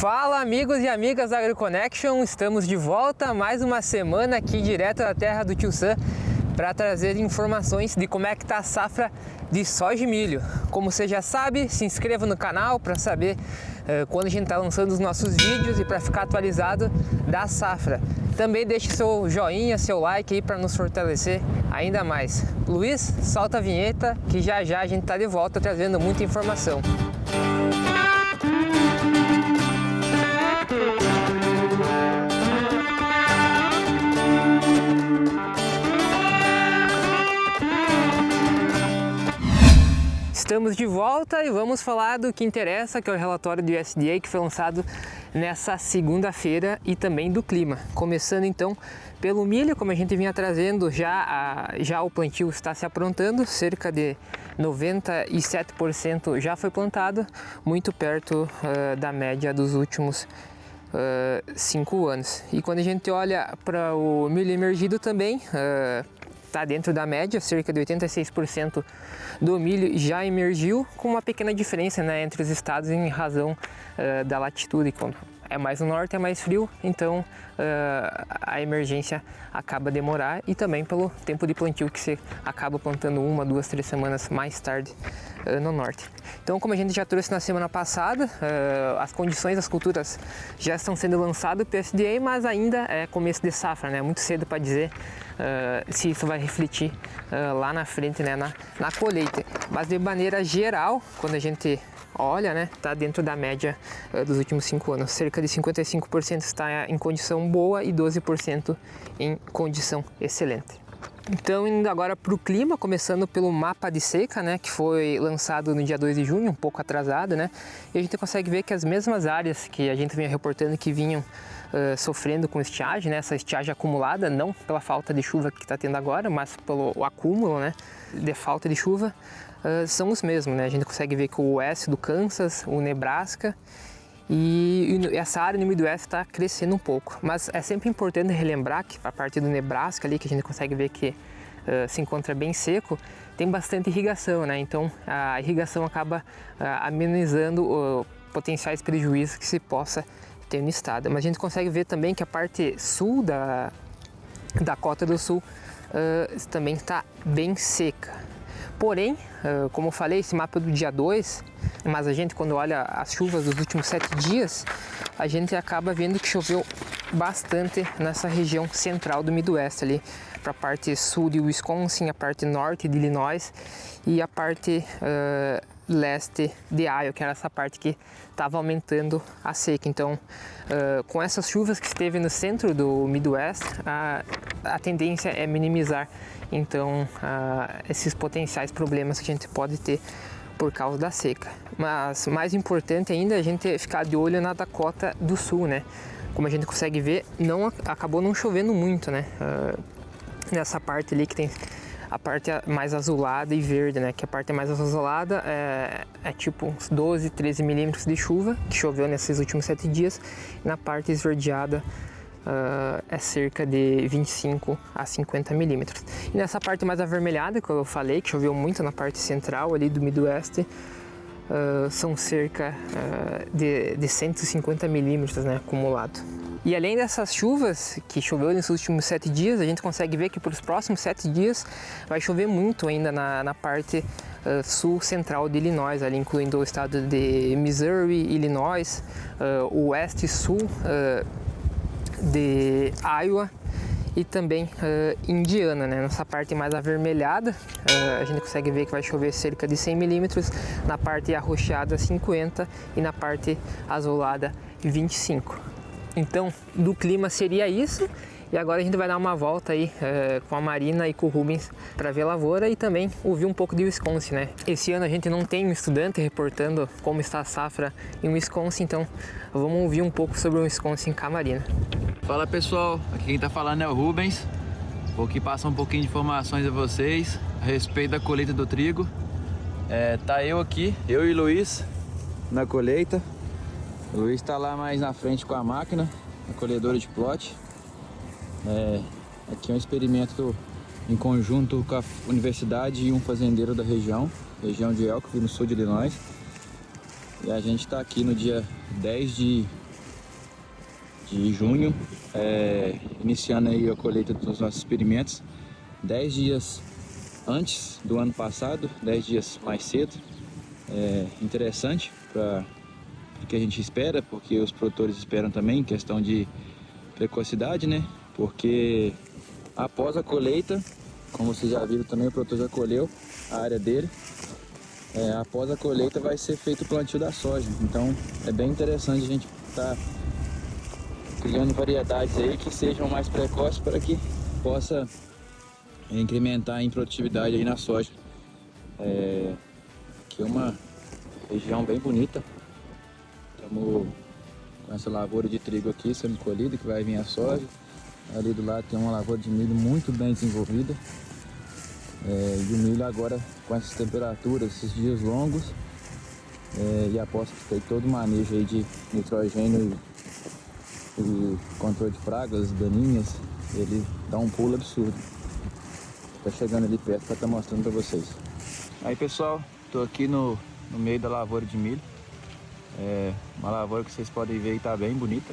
Fala amigos e amigas da AgriConnection, estamos de volta mais uma semana aqui direto da terra do Tio Sam para trazer informações de como é que está a safra de soja e milho. Como você já sabe, se inscreva no canal para saber quando a gente está lançando os nossos vídeos e para ficar atualizado da safra. Também deixe seu joinha, seu like aí para nos fortalecer ainda mais. Luiz, solta a vinheta que já já a gente está de volta trazendo muita informação. Estamos de volta e vamos falar do que interessa, que é o relatório do USDA que foi lançado nessa segunda-feira, e também do clima. Começando então pelo milho, como a gente vinha trazendo, já o plantio está se aprontando, cerca de 97% já foi plantado, muito perto da média dos últimos 5 anos. E quando a gente olha para o milho emergido também, está dentro da média, cerca de 86% do milho já emergiu, com uma pequena diferença, né, entre os estados em razão da latitude. Quando é mais no norte é mais frio, então a emergência acaba demorar, e também pelo tempo de plantio, que você acaba plantando 1, 2, 3 semanas mais tarde no norte. Então, como a gente já trouxe na semana passada, as condições das culturas já estão sendo lançadas pelo USDA, mas ainda é começo de safra, né? Muito cedo para dizer se isso vai refletir lá na frente, né, na colheita. Mas de maneira geral, quando a gente olha, né, está dentro da média dos últimos 5 anos. Cerca de 55% está em condição boa e 12% em condição excelente. Então, indo agora para o clima, começando pelo mapa de seca, né, que foi lançado no dia 2 de junho, um pouco atrasado, né, e a gente consegue ver que as mesmas áreas que a gente vinha reportando que vinham sofrendo com estiagem, né, essa estiagem acumulada, não pela falta de chuva que está tendo agora, mas pelo acúmulo, né, de falta de chuva, são os mesmos, né. A gente consegue ver que o oeste do Kansas, o Nebraska e essa área no Midwest está crescendo um pouco. Mas é sempre importante relembrar que a parte do Nebraska ali, que a gente consegue ver que se encontra bem seco, tem bastante irrigação, né, então a irrigação acaba amenizando potenciais prejuízos que se possa ter no estado. Mas a gente consegue ver também que a parte sul da Dakota do Sul também está bem seca. Porém, como eu falei, esse mapa é do dia 2, mas a gente, quando olha as chuvas dos últimos 7 dias, a gente acaba vendo que choveu bastante nessa região central do Midwest, ali para a parte sul de Wisconsin, a parte norte de Illinois e a parte leste de Iowa, que era essa parte que estava aumentando a seca. Então, com essas chuvas que esteve no centro do Midwest, a tendência é minimizar, então, esses potenciais problemas que a gente pode ter por causa da seca. Mas mais importante ainda é a gente ficar de olho na Dakota do Sul, né? Como a gente consegue ver, acabou não chovendo muito, né? Nessa parte ali que tem a parte mais azulada e verde, né? Que a parte mais azulada é tipo uns 12, 13 milímetros de chuva que choveu nesses últimos 7 dias. E na parte esverdeada é cerca de 25 a 50 milímetros. E nessa parte mais avermelhada, que eu falei, que choveu muito na parte central ali do Midwest, são cerca de 150 milímetros, né, acumulado. E além dessas chuvas que choveu nesses últimos 7 dias, a gente consegue ver que para os próximos 7 dias vai chover muito ainda na parte sul central de Illinois, ali incluindo o estado de Missouri, Illinois, o oeste e sul de Iowa e também Indiana, né? Nessa parte mais avermelhada, a gente consegue ver que vai chover cerca de 100 milímetros, na parte arroxeada 50 e na parte azulada 25. Então, do clima seria isso. E agora a gente vai dar uma volta aí com a Marina e com o Rubens para ver a lavoura e também ouvir um pouco de Wisconsin, né? Esse ano a gente não tem um estudante reportando como está a safra em Wisconsin, então vamos ouvir um pouco sobre o Wisconsin com a Marina. Fala pessoal, aqui quem tá falando é o Rubens. Vou aqui passar um pouquinho de informações a vocês a respeito da colheita do trigo. Tá eu aqui, eu e o Luiz, na colheita. O Luiz tá lá mais na frente com a máquina, a colhedora de plot. Aqui é um experimento em conjunto com a universidade e um fazendeiro da região de Elkville, no sul de Illinois. E a gente está aqui no dia 10 de de junho, iniciando aí a colheita dos nossos experimentos 10 dias antes do ano passado, 10 dias mais cedo. Interessante para o que a gente espera, porque os produtores esperam também, questão de precocidade, né? Porque após a colheita, como vocês já viram também, o produtor já colheu a área dele. Após a colheita vai ser feito o plantio da soja. Então é bem interessante a gente estar criando variedades aí que sejam mais precoces para que possa incrementar em produtividade aí na soja. Aqui é uma região bem bonita. Estamos com essa lavoura de trigo aqui sendo colhida, que vai vir a soja. Ali do lado tem uma lavoura de milho muito bem desenvolvida. E o milho agora com essas temperaturas, esses dias longos, e após que tem todo o manejo aí de nitrogênio e controle de pragas, daninhas, ele dá um pulo absurdo. Tá chegando ali perto para estar mostrando para vocês. Aí pessoal, tô aqui no meio da lavoura de milho. Uma lavoura que vocês podem ver aí tá bem bonita.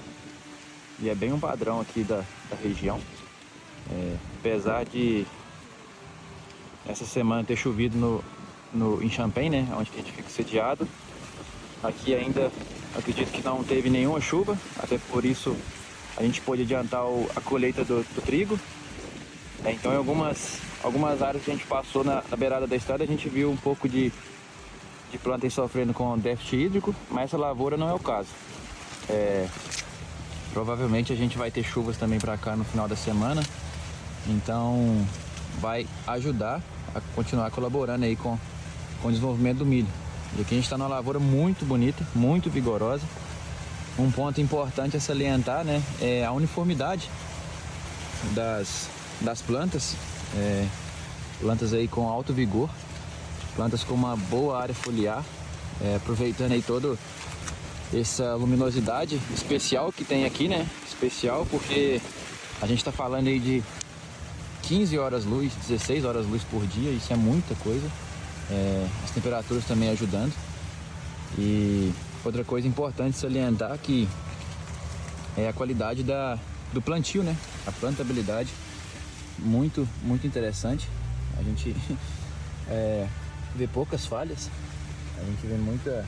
E é bem um padrão aqui da região. Apesar de essa semana ter chovido em Champaign, né, onde a gente fica sediado, aqui ainda acredito que não teve nenhuma chuva, até por isso a gente pôde adiantar a colheita do trigo. Então em algumas áreas que a gente passou na beirada da estrada, a gente viu um pouco de planta sofrendo com déficit hídrico, mas essa lavoura não é o caso. Provavelmente a gente vai ter chuvas também para cá no final da semana, então vai ajudar a continuar colaborando aí com o desenvolvimento do milho. E aqui a gente está numa lavoura muito bonita, muito vigorosa. Um ponto importante a salientar, né, é a uniformidade das plantas. Plantas aí com alto vigor, plantas com uma boa área foliar, aproveitando aí toda essa luminosidade especial que tem aqui, né? Especial porque a gente está falando aí de 15 horas luz, 16 horas luz por dia, isso é muita coisa. As temperaturas também ajudando. E outra coisa importante salientar que é a qualidade do plantio, né? A plantabilidade, muito interessante. A gente vê poucas falhas, a gente vê muita,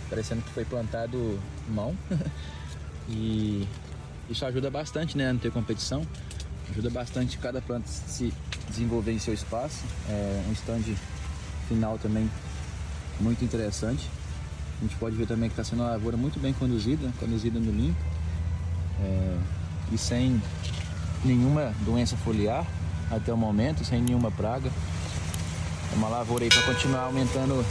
parecendo que foi plantado mão. E isso ajuda bastante, né, a não ter competição. Ajuda bastante cada planta se desenvolver em seu espaço. Um stand final também muito interessante. A gente pode ver também que está sendo uma lavoura muito bem conduzida no limpo, e sem nenhuma doença foliar até o momento, sem nenhuma praga. É uma lavoura aí para continuar aumentando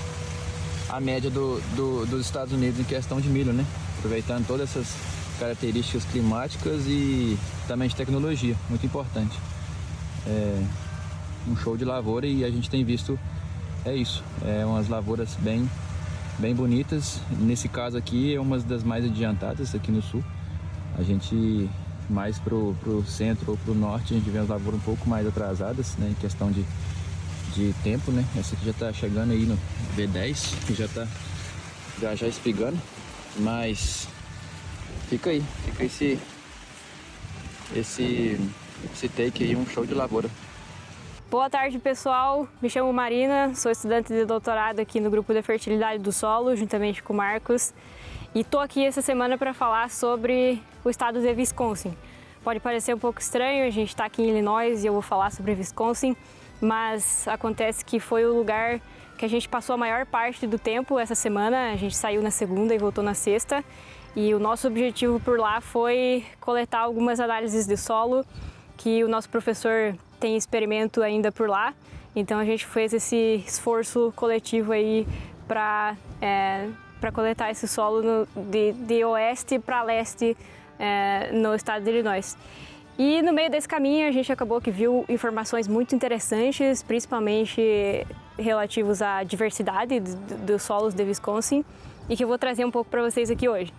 a média dos Estados Unidos em questão de milho, né? Aproveitando todas essas características climáticas e também de tecnologia, muito importante. Um show de lavoura, e a gente tem visto isso, umas lavouras bem bonitas. Nesse caso aqui é uma das mais adiantadas aqui no sul. A gente mais pro centro ou pro norte a gente vê as lavouras um pouco mais atrasadas, né, em questão de tempo, né? Essa aqui já tá chegando aí no V10, que já tá já espigando, mas fica aí esse take aí, um show de lavoura. Boa tarde, pessoal. Me chamo Marina, sou estudante de doutorado aqui no grupo de fertilidade do solo, juntamente com o Marcos. E tô aqui essa semana para falar sobre o estado de Wisconsin. Pode parecer um pouco estranho, a gente está aqui em Illinois e eu vou falar sobre Wisconsin, mas acontece que foi o lugar que a gente passou a maior parte do tempo essa semana. A gente saiu na segunda e voltou na sexta. E o nosso objetivo por lá foi coletar algumas análises de solo, que o nosso professor tem experimento ainda por lá. Então a gente fez esse esforço coletivo aí para coletar esse solo de oeste para leste no estado de Illinois. E no meio desse caminho a gente acabou que viu informações muito interessantes, principalmente relativos à diversidade dos solos de Wisconsin, e que eu vou trazer um pouco para vocês aqui hoje.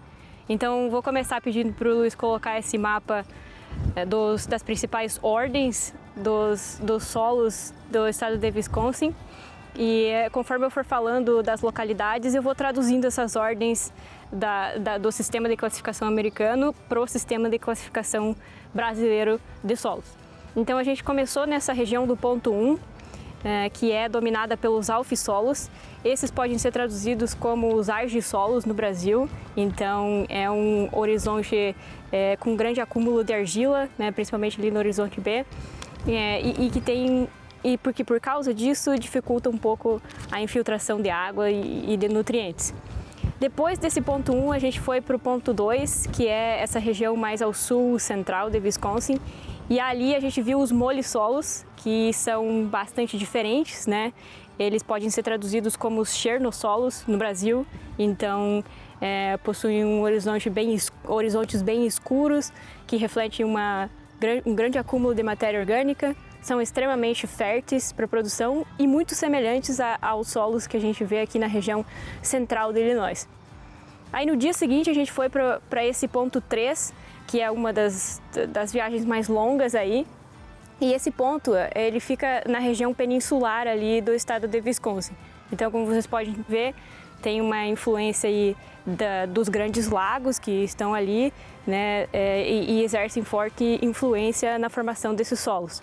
Então vou começar pedindo para o Luiz colocar esse mapa das principais ordens dos solos do estado de Wisconsin. e conforme eu for falando das localidades, eu vou traduzindo essas ordens do sistema de classificação americano para o sistema de classificação brasileiro de solos. Então a gente começou nessa região do ponto 1, que é dominada pelos alfisolos. Esses podem ser traduzidos como os argissolos no Brasil, então é um horizonte com grande acúmulo de argila, né, principalmente ali no horizonte B, e porque por causa disso dificulta um pouco a infiltração de água e de nutrientes. Depois desse ponto 1, a gente foi para o ponto 2, que é essa região mais ao sul central de Wisconsin, e ali a gente viu os molissolos, que são bastante diferentes, né? Eles podem ser traduzidos como os chernossolos no Brasil, então possuem horizontes bem escuros, que refletem um grande acúmulo de matéria orgânica, são extremamente férteis para a produção e muito semelhantes aos solos que a gente vê aqui na região central de Illinois. Aí no dia seguinte a gente foi para esse ponto 3, que é uma das viagens mais longas aí, e esse ponto ele fica na região peninsular ali do estado de Wisconsin. Então, como vocês podem ver, tem uma influência aí dos grandes lagos que estão ali, né, e exercem forte influência na formação desses solos.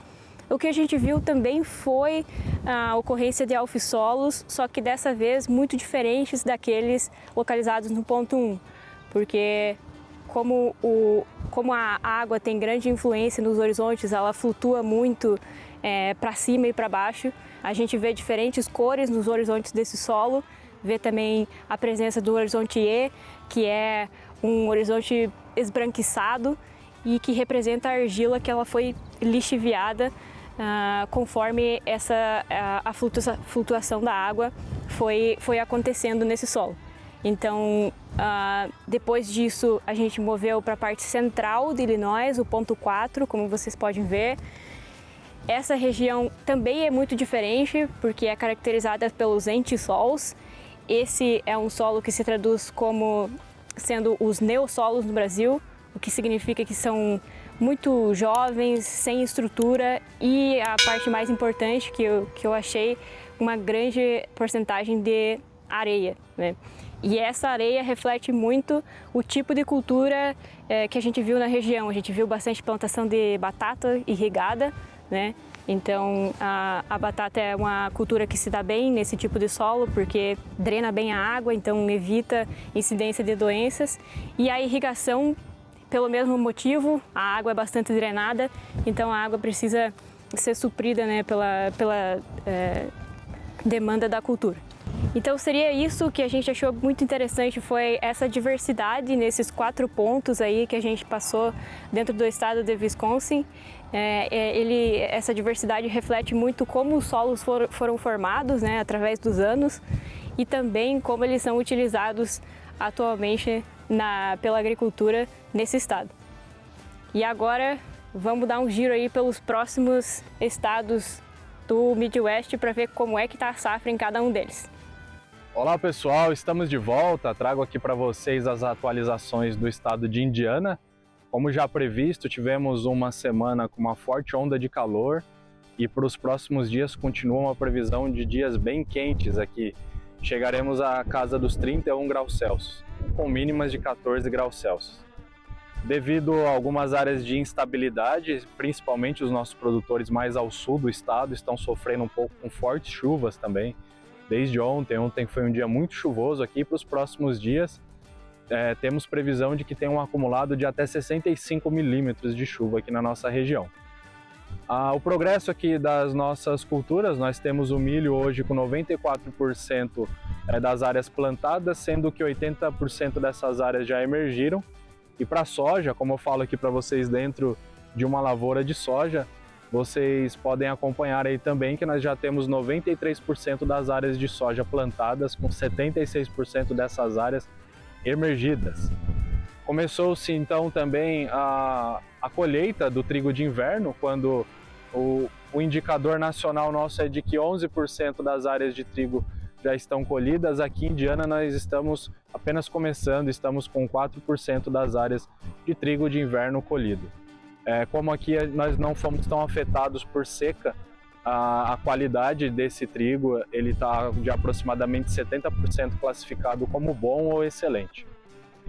O que a gente viu também foi a ocorrência de alfisolos, só que dessa vez muito diferentes daqueles localizados no ponto 1, porque como a água tem grande influência nos horizontes, ela flutua muito para cima e para baixo, a gente vê diferentes cores nos horizontes desse solo, vê também a presença do horizonte E, que é um horizonte esbranquiçado e que representa a argila que ela foi lixiviada conforme a flutuação da água foi acontecendo nesse solo. Então, depois disso, a gente moveu para a parte central de Illinois, o ponto 4, como vocês podem ver. Essa região também é muito diferente, porque é caracterizada pelos entissols. Esse é um solo que se traduz como sendo os neossolos no Brasil, o que significa que são muito jovens, sem estrutura e a parte mais importante que eu achei, uma grande porcentagem de areia, né? E essa areia reflete muito o tipo de cultura que a gente viu na região. A gente viu bastante plantação de batata irrigada, né? Então a batata é uma cultura que se dá bem nesse tipo de solo porque drena bem a água, então evita incidência de doenças. E a irrigação, pelo mesmo motivo, a água é bastante drenada, então a água precisa ser suprida, né, pela demanda da cultura. Então seria isso que a gente achou muito interessante, foi essa diversidade nesses 4 pontos aí que a gente passou dentro do estado de Wisconsin. Essa diversidade reflete muito como os solos foram formados, né, através dos anos e também como eles são utilizados atualmente pela agricultura nesse estado. E agora vamos dar um giro aí pelos próximos estados do Midwest para ver como é que está a safra em cada um deles. Olá pessoal, estamos de volta, trago aqui para vocês as atualizações do estado de Indiana. Como já previsto, tivemos uma semana com uma forte onda de calor e para os próximos dias continua uma previsão de dias bem quentes aqui. Chegaremos à casa dos 31 graus Celsius, com mínimas de 14 graus Celsius. Devido a algumas áreas de instabilidade, principalmente os nossos produtores mais ao sul do estado estão sofrendo um pouco com fortes chuvas também. Desde ontem foi um dia muito chuvoso aqui. Para os próximos dias temos previsão de que tem um acumulado de até 65 milímetros de chuva aqui na nossa região. O progresso aqui das nossas culturas, nós temos o milho hoje com 94% das áreas plantadas, sendo que 80% dessas áreas já emergiram. E para a soja, como eu falo aqui para vocês dentro de uma lavoura de soja, vocês podem acompanhar aí também que nós já temos 93% das áreas de soja plantadas, com 76% dessas áreas emergidas. Começou-se então também a colheita do trigo de inverno, quando o indicador nacional nosso é de que 11% das áreas de trigo já estão colhidas. Aqui em Indiana nós estamos apenas começando, estamos com 4% das áreas de trigo de inverno colhido. Como aqui nós não fomos tão afetados por seca, a qualidade desse trigo ele está de aproximadamente 70% classificado como bom ou excelente.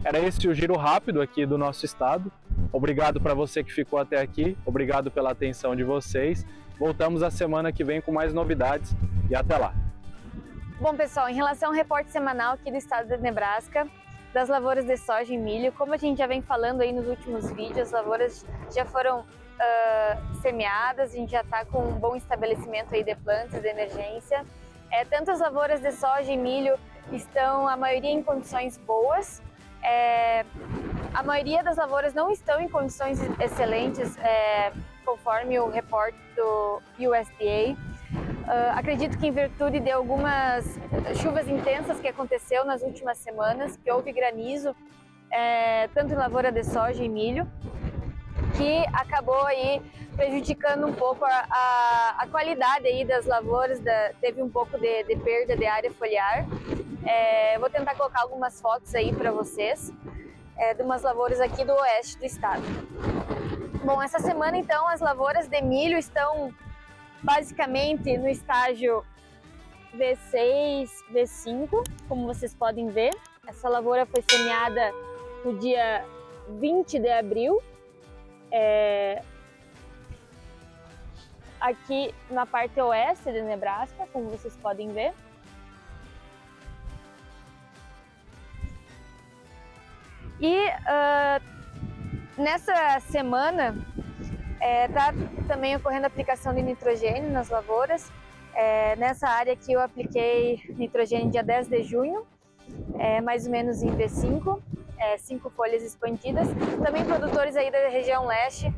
Era esse o giro rápido aqui do nosso estado. Obrigado para você que ficou até aqui, obrigado pela atenção de vocês. Voltamos a semana que vem com mais novidades e até lá. Bom, pessoal, em relação ao reporte semanal aqui do estado de Nebraska, das lavouras de soja e milho, como a gente já vem falando aí nos últimos vídeos, as lavouras já foram semeadas, a gente já está com um bom estabelecimento aí de plantas de emergência. Tanto as lavouras de soja e milho estão, a maioria, em condições boas. A maioria das lavouras não estão em condições excelentes, conforme o reporte do USDA. Acredito que em virtude de algumas chuvas intensas que aconteceu nas últimas semanas, que houve granizo, tanto em lavoura de soja e milho, que acabou aí prejudicando um pouco a qualidade aí das lavouras, teve um pouco de perda de área foliar. Vou tentar colocar algumas fotos aí para vocês, de umas lavouras aqui do oeste do estado. Bom, essa semana então as lavouras de milho estão basicamente no estágio V6, V5, como vocês podem ver. Essa lavoura foi semeada no dia 20 de abril. Aqui na parte oeste de Nebraska, como vocês podem ver. E nessa semana está também ocorrendo a aplicação de nitrogênio nas lavouras. Nessa área aqui eu apliquei nitrogênio dia 10 de junho, mais ou menos em V5, 5 folhas expandidas. Também produtores aí da região leste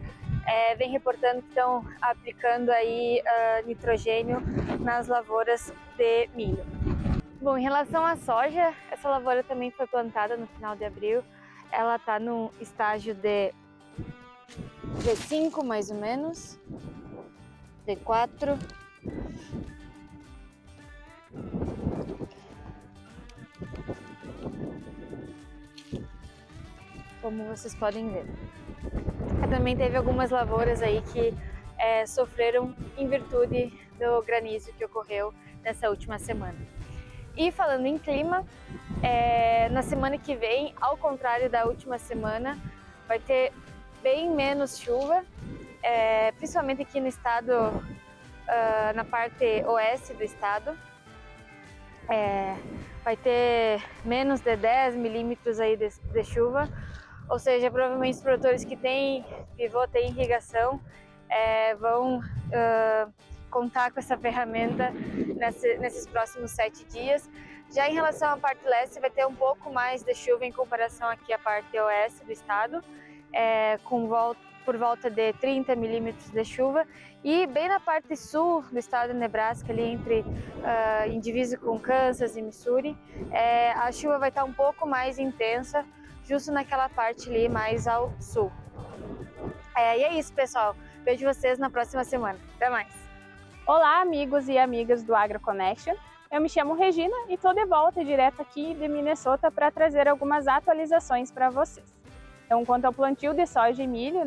vem reportando que estão aplicando aí nitrogênio nas lavouras de milho. Bom, em relação à soja, essa lavoura também foi plantada no final de abril. Ela está no estágio de V5, mais ou menos, V4. Como vocês podem ver. Também teve algumas lavouras aí que sofreram em virtude do granizo que ocorreu nessa última semana. E falando em clima, na semana que vem, ao contrário da última semana, vai ter bem menos chuva, principalmente aqui no estado, na parte oeste do estado. Vai ter menos de 10 milímetros aí de chuva, ou seja, provavelmente os produtores que têm pivô, têm irrigação, vão contar com essa ferramenta nesses próximos 7 dias. Já em relação à parte leste, vai ter um pouco mais de chuva em comparação aqui à parte oeste do estado, por volta de 30 milímetros de chuva. E bem na parte sul do estado de Nebraska, ali em divisa com Kansas e Missouri, a chuva vai estar um pouco mais intensa, justo naquela parte ali mais ao sul. E é isso, pessoal. Vejo vocês na próxima semana. Até mais! Olá, amigos e amigas do AgroConnection. Eu me chamo Regina e estou de volta direto aqui de Minnesota para trazer algumas atualizações para vocês. Então, quanto ao plantio de soja e milho,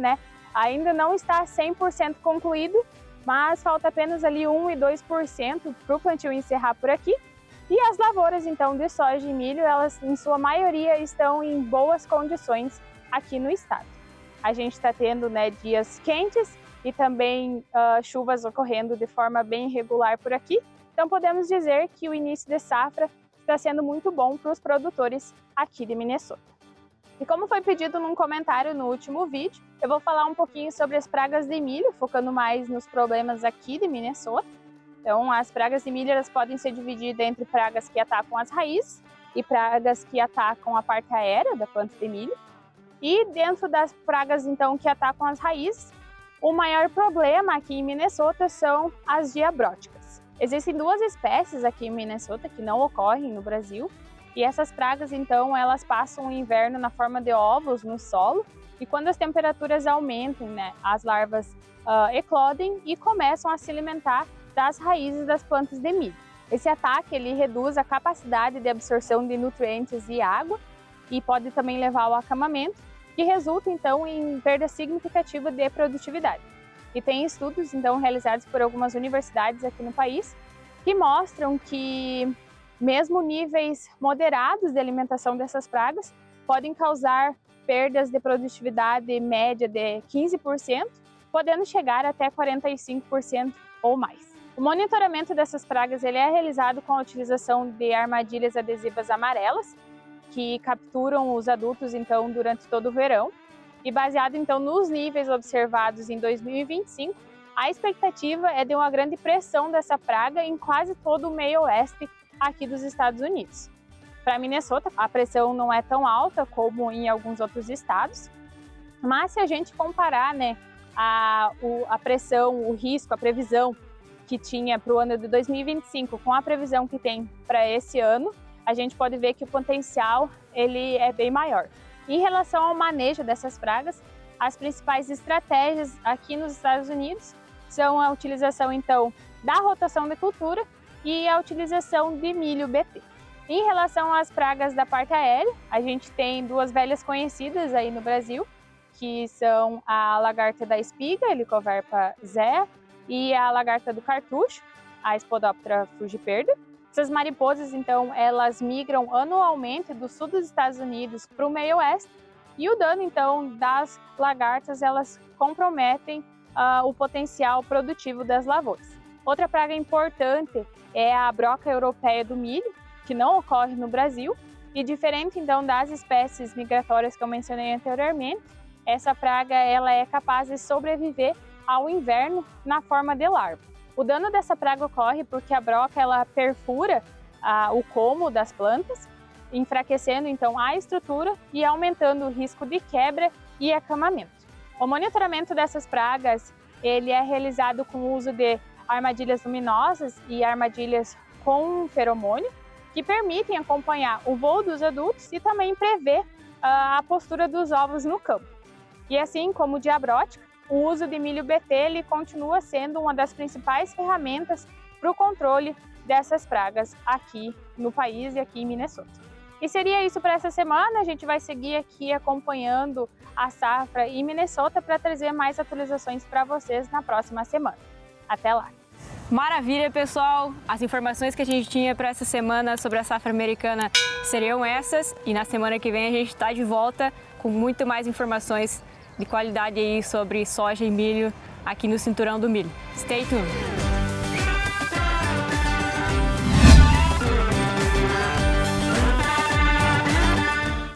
ainda não está 100% concluído, mas falta apenas ali 1 e 2% para o plantio encerrar por aqui. E as lavouras, então, de soja e milho, elas, em sua maioria, estão em boas condições aqui no estado. A gente está tendo dias quentes e também chuvas ocorrendo de forma bem regular por aqui. Então, podemos dizer que o início de safra está sendo muito bom para os produtores aqui de Minnesota. E como foi pedido num comentário no último vídeo, eu vou falar um pouquinho sobre as pragas de milho, focando mais nos problemas aqui de Minnesota. Então, as pragas de milho elas podem ser divididas entre pragas que atacam as raízes e pragas que atacam a parte aérea da planta de milho. E dentro das pragas, então, que atacam as raízes, o maior problema aqui em Minnesota são as diabróticas. Existem 2 espécies aqui em Minnesota que não ocorrem no Brasil. E essas pragas, então, elas passam o inverno na forma de ovos no solo. E quando as temperaturas aumentam, as larvas eclodem e começam a se alimentar das raízes das plantas de milho. Esse ataque ele reduz a capacidade de absorção de nutrientes e água e pode também levar ao acamamento, que resulta então em perda significativa de produtividade. E tem estudos, então, realizados por algumas universidades aqui no país, que mostram que mesmo níveis moderados de alimentação dessas pragas podem causar perdas de produtividade média de 15%, podendo chegar até 45% ou mais. O monitoramento dessas pragas ele é realizado com a utilização de armadilhas adesivas amarelas, que capturam os adultos então durante todo o verão. E baseado então nos níveis observados em 2025, a expectativa é de uma grande pressão dessa praga em quase todo o meio oeste aqui dos Estados Unidos. Para Minnesota, a pressão não é tão alta como em alguns outros estados, mas se a gente comparar, a pressão, o risco, a previsão que tinha para o ano de 2025 com a previsão que tem para esse ano, a gente pode ver que o potencial ele é bem maior. Em relação ao manejo dessas pragas, as principais estratégias aqui nos Estados Unidos são a utilização então da rotação de cultura e a utilização de milho BT. Em relação às pragas da parte aérea, a gente tem duas velhas conhecidas aí no Brasil, que são a lagarta da espiga, Helicoverpa zea, e a lagarta do cartucho, a Spodoptera frugiperda. Essas mariposas, então, elas migram anualmente do sul dos Estados Unidos para o meio oeste, e o dano, então, das lagartas, elas comprometem o potencial produtivo das lavouras. Outra praga importante é a broca europeia do milho, que não ocorre no Brasil, e diferente, então, das espécies migratórias que eu mencionei anteriormente, essa praga ela é capaz de sobreviver ao inverno na forma de larva. O dano dessa praga ocorre porque a broca ela perfura o como das plantas, enfraquecendo então a estrutura e aumentando o risco de quebra e acamamento. O monitoramento dessas pragas ele é realizado com o uso de armadilhas luminosas e armadilhas com feromônio, que permitem acompanhar o voo dos adultos e também prever a postura dos ovos no campo. E assim como o diabrótica, o uso de milho BT ele continua sendo uma das principais ferramentas para o controle dessas pragas aqui no país e aqui em Minnesota. E seria isso para essa semana. A gente vai seguir aqui acompanhando a safra em Minnesota para trazer mais atualizações para vocês na próxima semana. Até lá! Maravilha, pessoal! As informações que a gente tinha para essa semana sobre a safra americana seriam essas, e na semana que vem a gente está de volta com muito mais informações de qualidade aí sobre soja e milho aqui no Cinturão do Milho. Stay tuned!